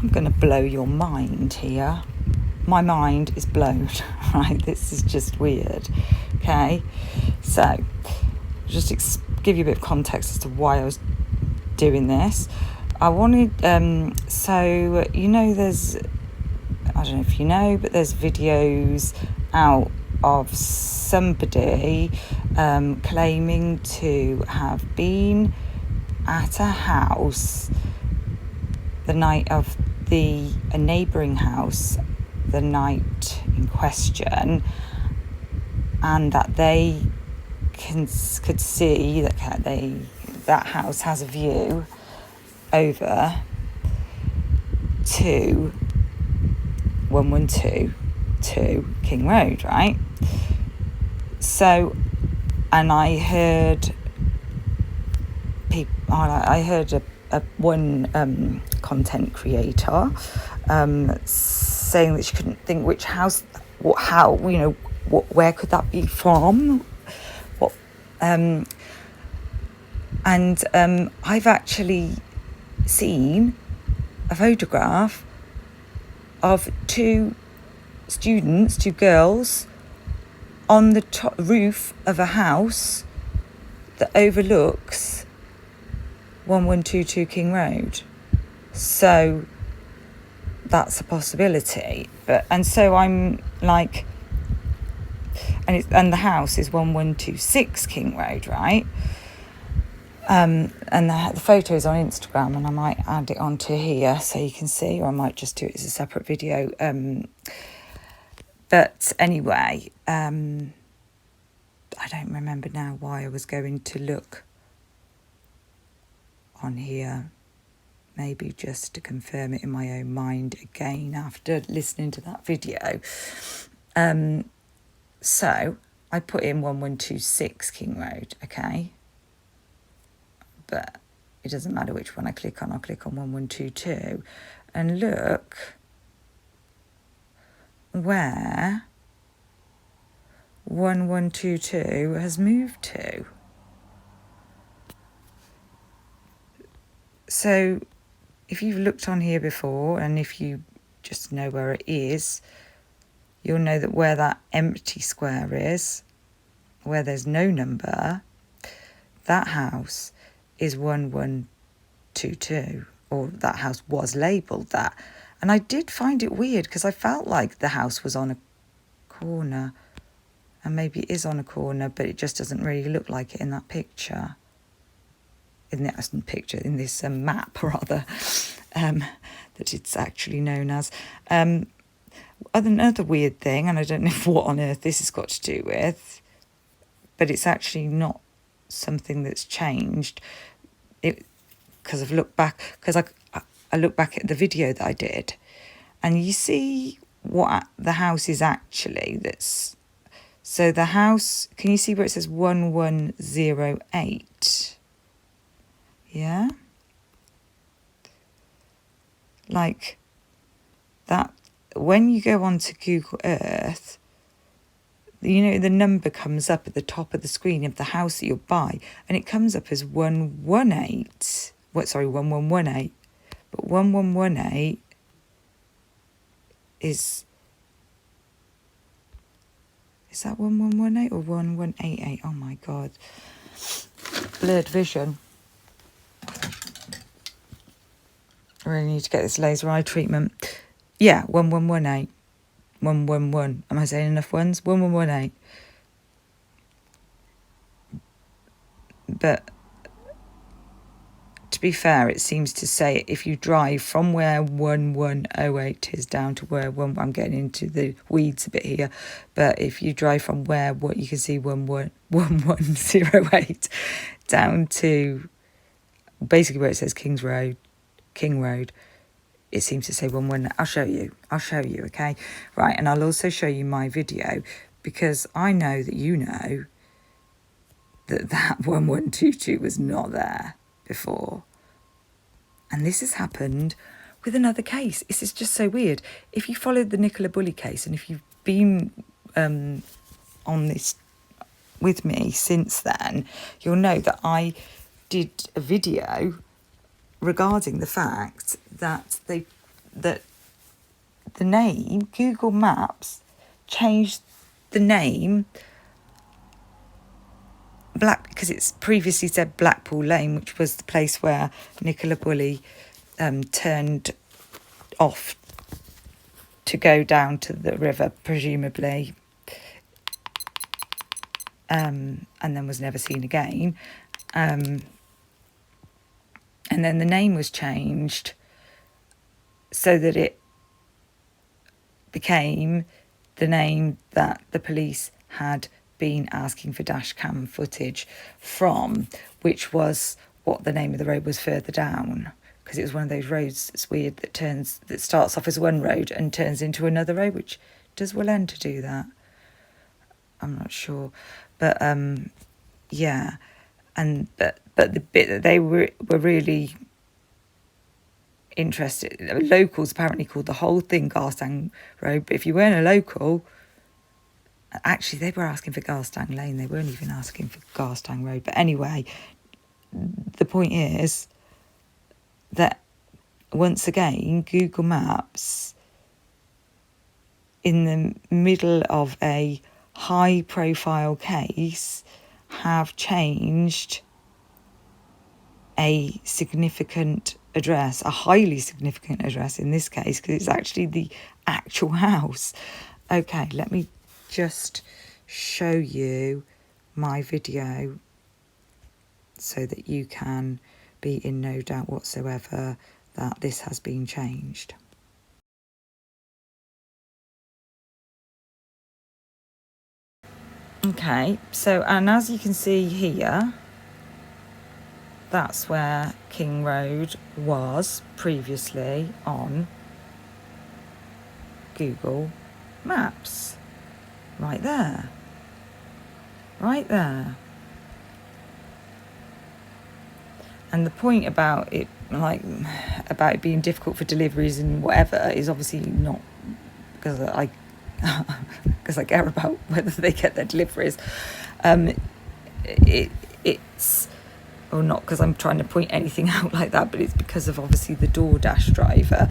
I'm going to blow your mind here. My mind is blown, right? This is just weird, okay? So, just give you a bit of context as to why I was doing this. I wanted, so, you know, there's, I don't know if you know, but there's videos out of somebody claiming to have been at a house the night of a neighbouring house the night in question, and that they could see that house has a view over to 1122 King Road, right? So, and I heard one content creator saying that she couldn't think which house, where could that be from? And I've actually seen a photograph of two girls on the top roof of a house that overlooks 1122 King Road. So that's a possibility. And so I'm like, and the house is 1126 King Road, right? And the photo is on Instagram, and I might add it onto here so you can see, or I might just do it as a separate video. But anyway, I don't remember now why I was going to look on here. Maybe just to confirm it in my own mind again after listening to that video. So I put in 1126 King Road, okay? But it doesn't matter which one I click on. I'll click on 1122 and look where 1122 has moved to. So if you've looked on here before, and if you just know where it is, you'll know that where that empty square is, where there's no number, that house is 1122, or that house was labelled that. And I did find it weird because I felt like the house was on a corner, and maybe it is on a corner, but it just doesn't really look like it in that picture. In this map rather, that it's actually known as. Another weird thing, and I don't know what on earth this has got to do with, but it's actually not something that's changed. Because I've looked back, because I look back at the video that I did, and you see what the house is actually. So the house, can you see where it says 1108? Yeah? Like that, when you go onto Google Earth, you know, the number comes up at the top of the screen of the house that you'll buy, and it comes up as 118. 1118. But 1118 is that 1118 or 1188? Oh my God. Blurred vision. I really need to get this laser eye treatment. Yeah, 1118. 111. Am I saying enough ones? 1118. But to be fair, it seems to say if you drive from where 1108 is down to where I'm getting into the weeds a bit here, but if you drive from what you can see 1108 down to basically where it says King Road, it seems to say 11. I'll show you, okay? Right, and I'll also show you my video, because I know that you know that 1122 was not there before. And this has happened with another case. This is just so weird. If you followed the Nicola Bulley case, and if you've been on this with me since then, you'll know that I did a video regarding the fact that that the name, Google Maps changed the name because it's previously said Blackpool Lane, which was the place where Nicola Bulley turned off to go down to the river, presumably, and then was never seen again. And then the name was changed so that it became the name that the police had been asking for dash cam footage from, which was what the name of the road was further down, because it was one of those roads that's weird that starts off as one road and turns into another road, which does well end to do that. I'm not sure, but yeah, and but the bit that they were really interested, locals apparently called the whole thing Garstang Road, but if you weren't a local, actually they were asking for Garstang Lane, they weren't even asking for Garstang Road. But anyway, the point is that once again Google Maps, in the middle of a high profile case, have changed a significant address, a highly significant address in this case, because it's actually the actual house. Okay, let me just show you my video so that you can be in no doubt whatsoever that this has been changed. Okay, so, and as you can see here, that's where King Road was previously on Google Maps. Right there. Right there. And the point about it, about it being difficult for deliveries and whatever, is obviously not because I care about whether they get their deliveries. It's or not because I'm trying to point anything out like that, but it's because of obviously the DoorDash driver.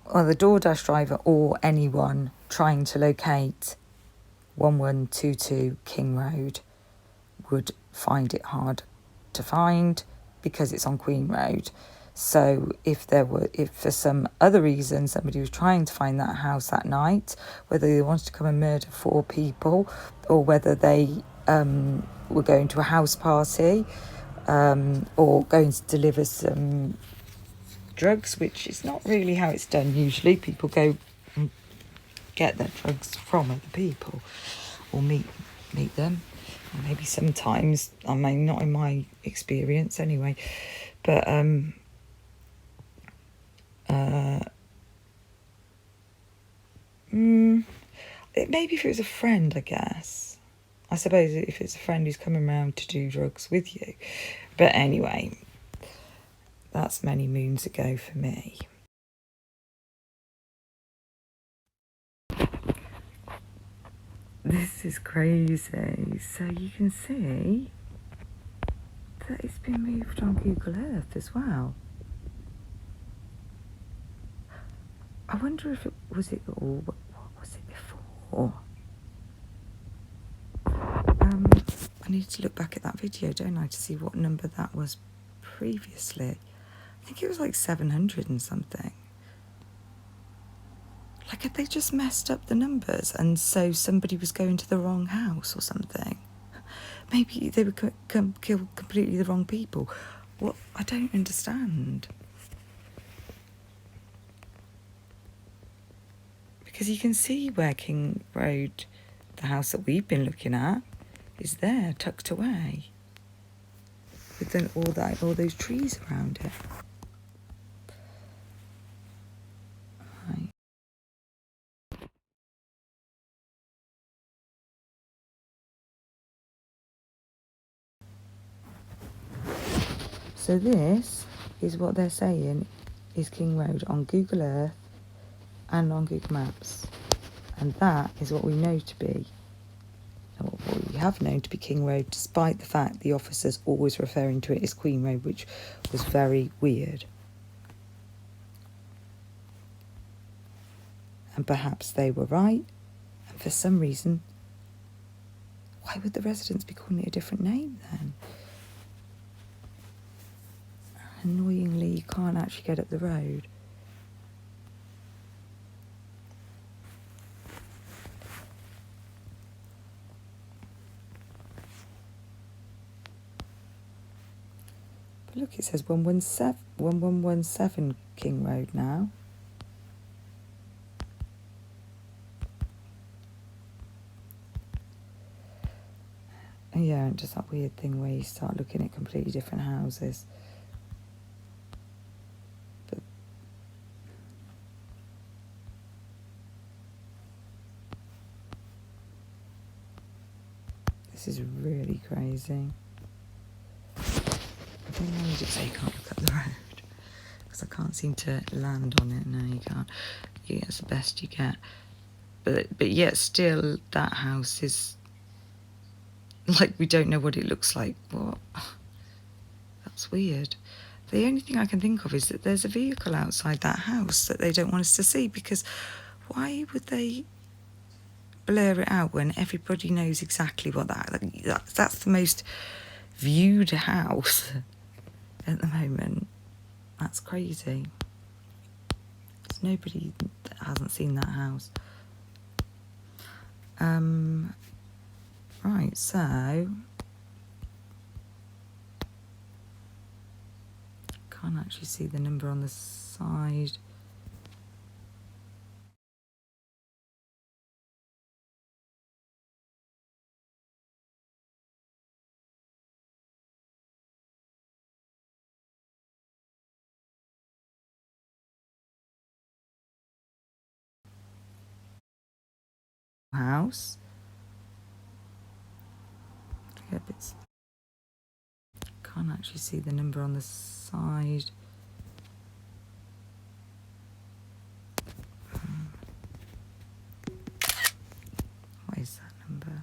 Or the DoorDash driver, or anyone trying to locate 1122 King Road would find it hard to find because it's on Queen Road. So if for some other reason somebody was trying to find that house that night, whether they wanted to come and murder 4 people, or whether they were going to a house party, or going to deliver some drugs, which is not really how it's done usually. People go and get their drugs from other people, or meet them. Or maybe sometimes, I mean, not in my experience anyway, but maybe if it was a friend, I guess. I suppose if it's a friend who's coming around to do drugs with you. But anyway, that's many moons ago for me. This is crazy. So you can see that it's been moved on Google Earth as well. I wonder if what was it before? I need to look back at that video, don't I, to see what number that was previously. I think it was like 700 and something. Like, had they just messed up the numbers and so somebody was going to the wrong house or something? Maybe they would kill completely the wrong people. What? I don't understand. Because you can see where King Road, the house that we've been looking at, is there, tucked away, with then all those trees around it. Right. So this is what they're saying is King Road on Google Earth and on Google Maps, and that is what we know to be or what we have known to be King Road, despite the fact the officers always referring to it as Queen Road, which was very weird. And perhaps they were right, and for some reason, why would the residents be calling it a different name then? Annoyingly, you can't actually get up the road. But look, it says 1117 King Road now. And yeah, and just that weird thing where you start looking at completely different houses. But this is really crazy. I think I need to say you can't look up the road, because I can't seem to land on it. No, you can't. Yeah, it's the best you get. But yet still, that house is like, we don't know what it looks like. What? That's weird. The only thing I can think of is that there's a vehicle outside that house that they don't want us to see, because why would they blur it out when everybody knows exactly what that's the most viewed house at the moment? That's crazy. There's nobody that hasn't seen that house. Right, so can't actually see the number on the side. House. Yep, it's can't actually see the number on the side. What is that number?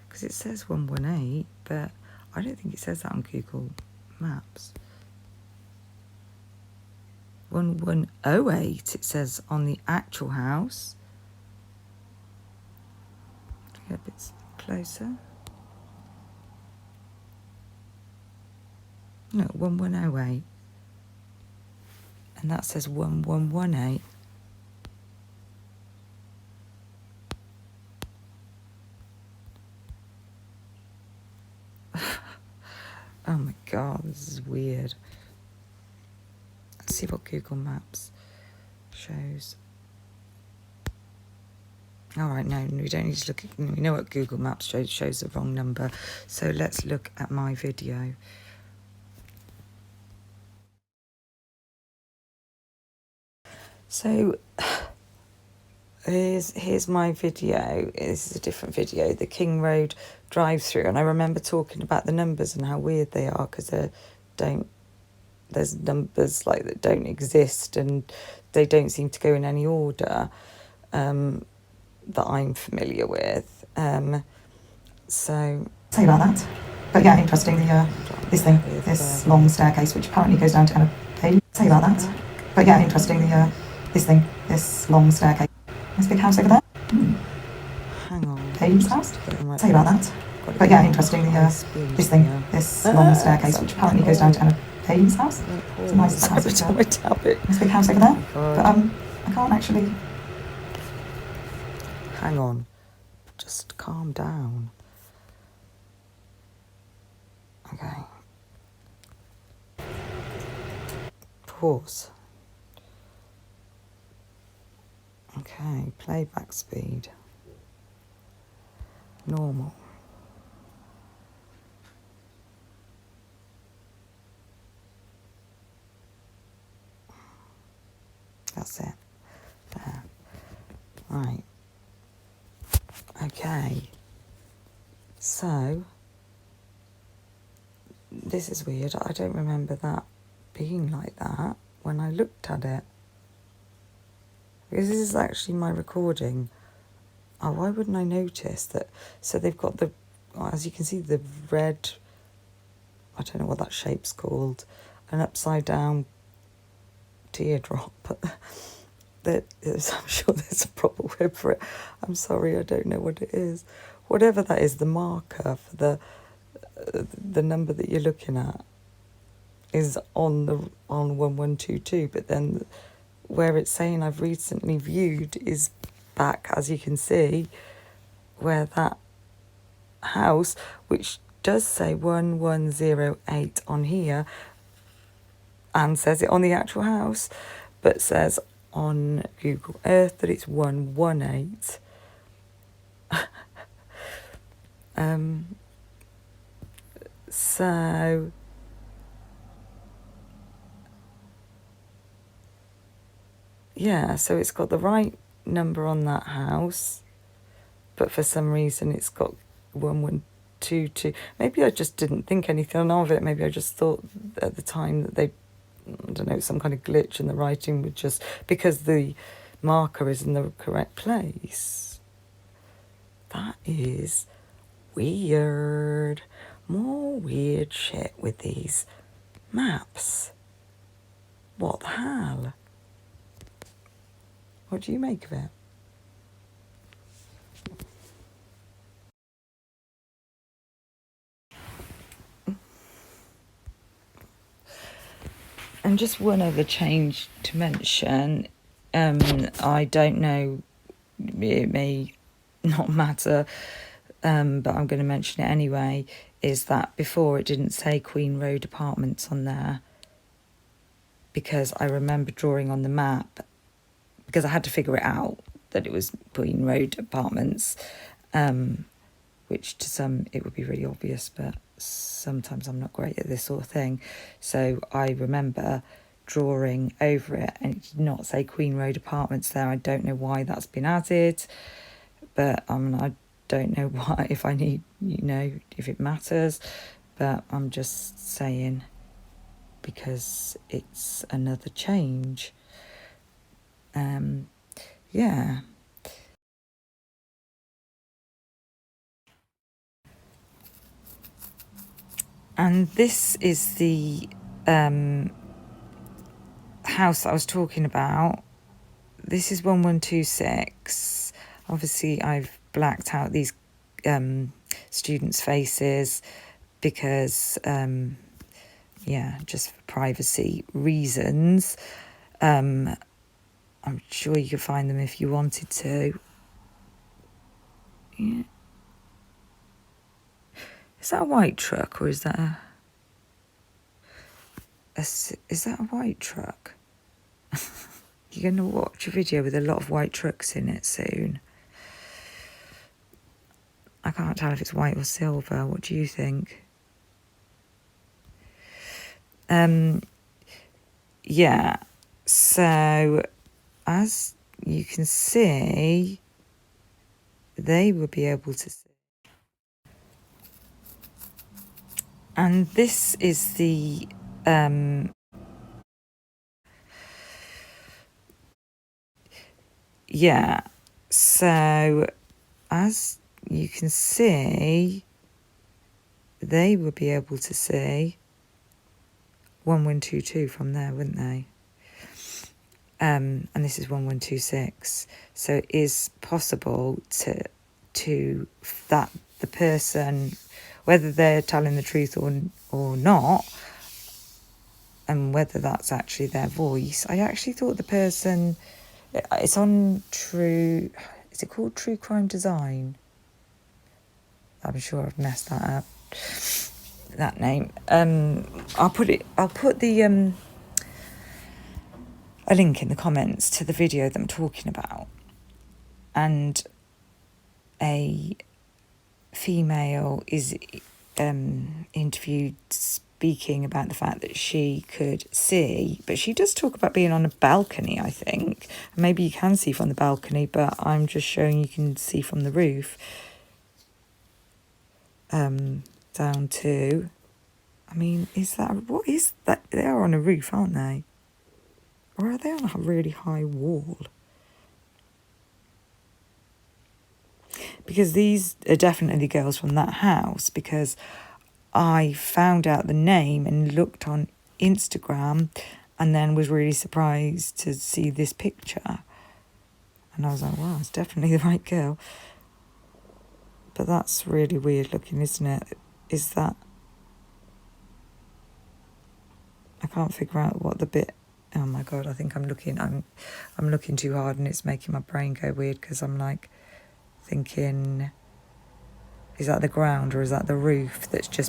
Because it says 118, but I don't think it says that on Google Maps. 1108 it says on the actual house. Yep, it's closer. No, 1108. And that says 1118. Oh my God, this is weird. Let's see what Google Maps shows. All right, no, we don't need to look at, we know what Google Maps shows. It shows the wrong number. So let's look at my video. So here's my video. This is a different video, the King Road drive-through, and I remember talking about the numbers and how weird they are, because there's numbers like that don't exist, and they don't seem to go in any order that I'm familiar with. So sorry about that, but yeah, interesting. This long staircase, which apparently goes down to anomalies. Sorry about that, but yeah, interesting. This long staircase. This big house over there. Hang on. Dave's house. Sorry about that, but yeah, interesting. This long staircase, which apparently goes down to anomalies house. It's a nice house. This big house over there, but I can't actually. Hang on, just calm down. Okay. Pause. Okay, playback speed. Normal. That's it. There. Right. Okay. So, this is weird. I don't remember that being like that when I looked at it. Because this is actually my recording Oh, why wouldn't I notice that? So they've got the, as you can see, the red, I don't know what that shape's called, an upside down teardrop. I'm sure there's a proper word for it. I'm sorry, I don't know what it is. Whatever that is, the marker for the number that you're looking at is on 1122, but then where it's saying I've recently viewed is back, as you can see, where that house, which does say 1108 on here and says it on the actual house, but says on Google Earth that it's 118. So yeah, so it's got the right number on that house, but for some reason it's got 1122. Maybe I just didn't think anything of it. Maybe I just thought at the time that they, I don't know, some kind of glitch in the writing would just, because the marker is in the correct place. That is weird. More weird shit with these maps. What the hell? What do you make of it? And just one other change to mention. I don't know, it may not matter, but I'm going to mention it anyway, is that before it didn't say Queen Road Apartments on there, because I remember drawing on the map, because I had to figure it out that it was Queen Road Apartments, which to some it would be really obvious, but sometimes I'm not great at this sort of thing. So I remember drawing over it and it did not say Queen Road Apartments there. I don't know why that's been added, but I don't know why, if I need, if it matters, but I'm just saying because it's another change. Yeah. And this is the house that I was talking about. This is 1126. Obviously, I've blacked out these students' faces because, just for privacy reasons. I'm sure you could find them if you wanted to. Yeah. Is that a white truck or is that is that a white truck? You're going to watch a video with a lot of white trucks in it soon. I can't tell if it's white or silver. What do you think? Yeah. So, as you can see, they will be able to see. And this is the yeah. So, as you can see, they would be able to see 1122 from there, wouldn't they? And this is 1126. So it is possible to that the person, whether they're telling the truth or not, and whether that's actually their voice. I actually thought the person, it's on True, is it called True Crime Design? I'm sure I've messed that up, that name. I'll put the a link in the comments to the video that I'm talking about, and a female is interviewed speaking about the fact that she could see, but she does talk about being on a balcony, I think. Maybe you can see from the balcony, but I'm just showing you can see from the roof down to, what is that? They are on a roof, aren't they? Or are they on a really high wall? because these are definitely girls from that house, because I found out the name and looked on Instagram and then was really surprised to see this picture. And I was like, wow, it's definitely the right girl. But that's really weird looking, isn't it? Is that... I can't figure out what the bit... Oh my God, I think I'm looking too hard and it's making my brain go weird, because I'm like thinking, is that the ground or is that the roof that's just